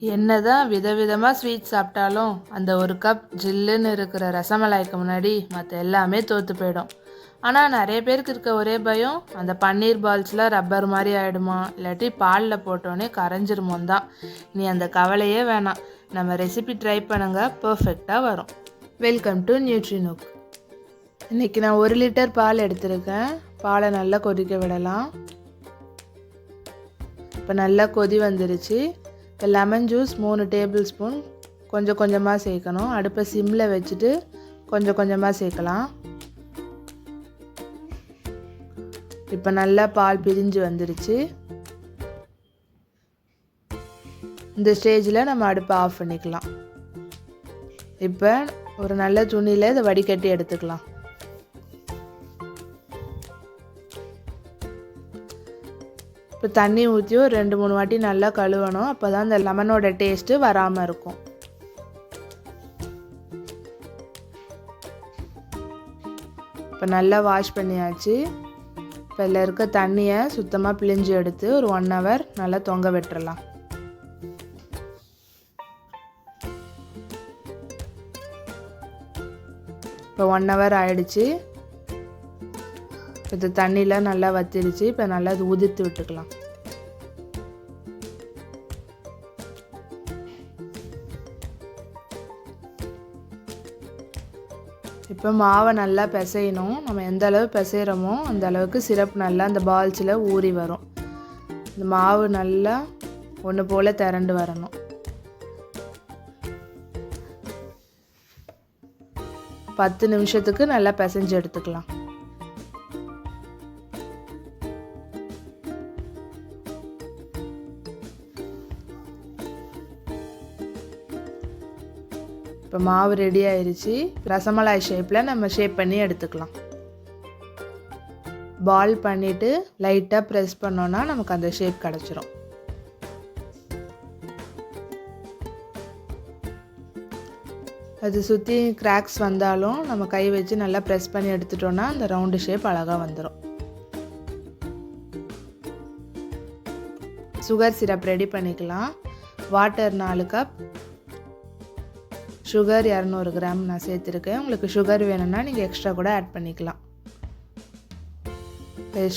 என்னதான் விதவிதமாக ஸ்வீட் சாப்பிட்டாலும் அந்த ஒரு கப் ஜில்லுன்னு இருக்கிற ரசமலாய்க்கு முன்னாடி மற்ற எல்லாமே தோற்று போயிடும். ஆனால் நிறைய பேருக்கு இருக்க ஒரே பயம், அந்த பன்னீர் பால்ஸ்லாம் ரப்பர் மாதிரி ஆகிடுமா, இல்லாட்டி பாலில் போட்டோன்னே கரைஞ்சிருமோன் தான். நீ அந்த கவலையே வேணாம், நம்ம ரெசிபி ட்ரை பண்ணுங்க, பர்ஃபெக்டாக வரும். Welcome to Nutrinook. இன்றைக்கி நான் 1 லிட்டர் பால் எடுத்திருக்கேன். பாலை நல்லா கொதிக்க விடலாம். இப்போ நல்லா கொதி வந்துருச்சு. இப்போ லெமன் ஜூஸ் 3 டேபிள் ஸ்பூன் கொஞ்சம் கொஞ்சமாக சேர்க்கணும். அடுப்பை சிம்மில் வச்சுட்டு கொஞ்சம் கொஞ்சமாக சேர்க்கலாம். இப்போ நல்லா பால் பிரிஞ்சு வந்துருச்சு. இந்த ஸ்டேஜில் நம்ம அடுப்பை ஆஃப் பண்ணிக்கலாம். இப்போ ஒரு நல்ல துணியில் இதை வடிகட்டி எடுத்துக்கலாம். இப்போ தண்ணி ஊற்றி ஒரு 2-3 வாட்டி நல்லா கழுவணும். அப்போ தான் அந்த லெமனோட டேஸ்ட்டு வராமல் இருக்கும். இப்போ நல்லா வாஷ் பண்ணியாச்சு. இப்போ இதில் இருக்க தண்ணியை சுத்தமாக பிழிஞ்சு எடுத்து ஒரு 1 ஹவர் நல்லா தொங்க விட்டுறலாம். இப்போ 1 ஹவர் ஆயிடுச்சு. இது தண்ணியில் நல்லா வத்திருச்சு. இப்போ நல்லா அது உதிர்த்து விட்டுக்கலாம். இப்போ மாவை நல்லா பிசையணும். நம்ம எந்த அளவு பிசைகிறோமோ அந்த அளவுக்கு சிரப் நல்லா அந்த பால்ஸில் ஊறி வரும். இந்த மாவு நல்லா ஒன்று போல் திரண்டு வரணும். 10 நிமிஷத்துக்கு நல்லா பிசைஞ்சு எடுத்துக்கலாம். இப்போ மாவு ரெடி ஆயிடுச்சு. ரசமலாய் ஷேப்பில் நம்ம ஷேப் பண்ணி எடுத்துக்கலாம். பால் பண்ணிவிட்டு லைட்டாக ப்ரெஸ் பண்ணோன்னா நமக்கு அந்த ஷேப் கிடச்சிரும். அது சுற்றி கிராக்ஸ் வந்தாலும் நம்ம கை வச்சு நல்லா ப்ரெஸ் பண்ணி எடுத்துட்டோன்னா அந்த ரவுண்டு ஷேப் அழகாக வந்துடும். சுகர் சிரப் ரெடி பண்ணிக்கலாம். வாட்டர் 4 கப், சுகர் 200 கிராம் நான் சேர்த்துருக்கேன். உங்களுக்கு சுகர் வேணும்னா நீங்கள் எக்ஸ்ட்ரா கூட ஆட் பண்ணிக்கலாம்.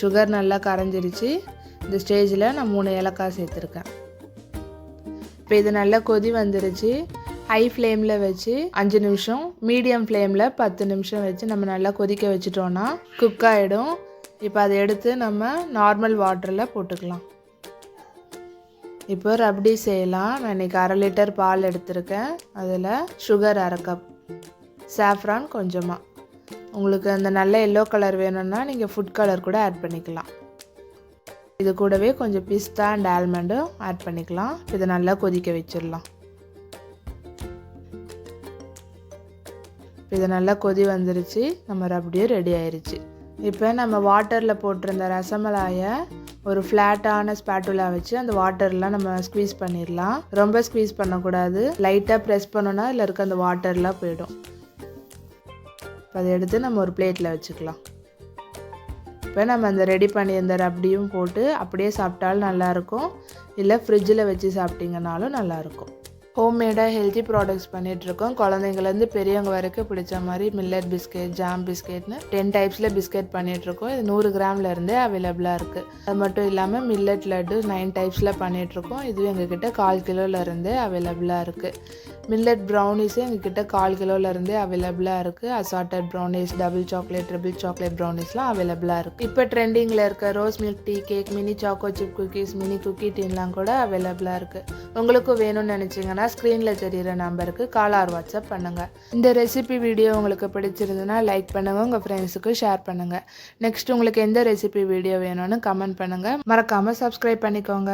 சுகர் நல்லா கரைஞ்சிருச்சு. இந்த ஸ்டேஜில் நான் 3 ஏலக்காய் சேர்த்துருக்கேன். இப்போ இது நல்லா கொதி வந்துருச்சு. ஹை ஃப்ளேமில் வச்சு 5 நிமிஷம், மீடியம் ஃப்ளேமில் 10 நிமிஷம் வச்சு நம்ம நல்லா கொதிக்க வச்சுட்டோன்னா குக் ஆகிடும். இப்போ அதை எடுத்து நம்ம நார்மல் வாட்டரில் போட்டுக்கலாம். இப்போ ரப்டி செய்யலாம். நான் இன்றைக்கி 1/2 லிட்டர் பால் எடுத்திருக்கேன். அதில் சுகர் 1/2 கப், சாஃப்ரான் கொஞ்சமாக. உங்களுக்கு அந்த நல்ல எல்லோ கலர் வேணும்னா நீங்கள் ஃபுட் கலர் கூட ஆட் பண்ணிக்கலாம். இது கூடவே கொஞ்சம் பிஸ்தா அண்ட் ஆல்மண்டும் ஆட் பண்ணிக்கலாம். இதை நல்லா கொதிக்க வச்சிடலாம். இது நல்லா கொதி வந்துருச்சு. நம்ம ரப்டியும் ரெடி ஆயிடுச்சு. இப்போ நம்ம வாட்டரில் போட்டிருந்த ரசமலாயை ஒரு ஃப்ளாட்டான ஸ்பேட்டுலா வச்சு அந்த வாட்டர்லாம் நம்ம ஸ்க்வீஸ் பண்ணிடலாம். ரொம்ப ஸ்க்வீஸ் பண்ணக்கூடாது. லைட்டாக ப்ரெஸ் பண்ணோன்னா அதில் இருக்க அந்த வாட்டர்லாம் போயிடும். இப்போ அதை எடுத்து நம்ம ஒரு பிளேட்டில் வச்சுக்கலாம். இப்போ நம்ம அந்த ரெடி பண்ணியிருந்த ரப்டியும் போட்டு அப்படியே சாப்பிட்டாலும் நல்லாயிருக்கும், இல்லை ஃப்ரிட்ஜில் வச்சு சாப்பிட்டிங்கனாலும் நல்லாயிருக்கும். ஹோம்மேடாக ஹெல்த்தி ப்ராடக்ட்ஸ் பண்ணிகிட்ருக்கோம். குழந்தைங்கலேருந்து பெரியவங்க வரைக்கும் பிடிச்ச மாதிரி மில்லட் பிஸ்கெட், ஜாம் பிஸ்கெட்னு 10 டைப்ஸில் பிஸ்கெட் பண்ணிகிட்ருக்கோம். இது 100 கிராம்லேருந்தே அவைலபிளாக இருக்குது. அது மட்டும் இல்லாமல் மில்லட் லட்டு 9 டைப்ஸில் பண்ணிகிட்ருக்கோம். இதுவும் எங்ககிட்ட 1/4 கிலோலேருந்தே அவைலபிளாக இருக்குது. மில்லட் ப்ரௌனிஸு எங்ககிட்ட 1/4 கிலோலேருந்தே அவைலபிளாக இருக்குது. Assorted brownies, double chocolate, triple chocolate ப்ரௌனிஸ்லாம் அவைலபிளாக இருக்குது. இப்போ ட்ரெண்டிங்கில் இருக்க rose milk tea cake, mini choco chip cookies, mini cookie டீன்லாம் கூட அவைலபிளாக இருக்குது. உங்களுக்கும் வேணும்னு நினச்சிங்கன்னா ஸ்க்ரீனில் தெரிகிற நம்பருக்கு கால் ஆர் வாட்ஸ்அப் பண்ணுங்கள். இந்த ரெசிபி வீடியோ உங்களுக்கு பிடிச்சிருந்துன்னா லைக் பண்ணுங்கள், உங்கள் ஃப்ரெண்ட்ஸுக்கு ஷேர் பண்ணுங்கள். நெக்ஸ்ட் உங்களுக்கு எந்த ரெசிபி வீடியோ வேணும்னு கமெண்ட் பண்ணுங்கள். மறக்காமல் சப்ஸ்கிரைப் பண்ணிக்கோங்க.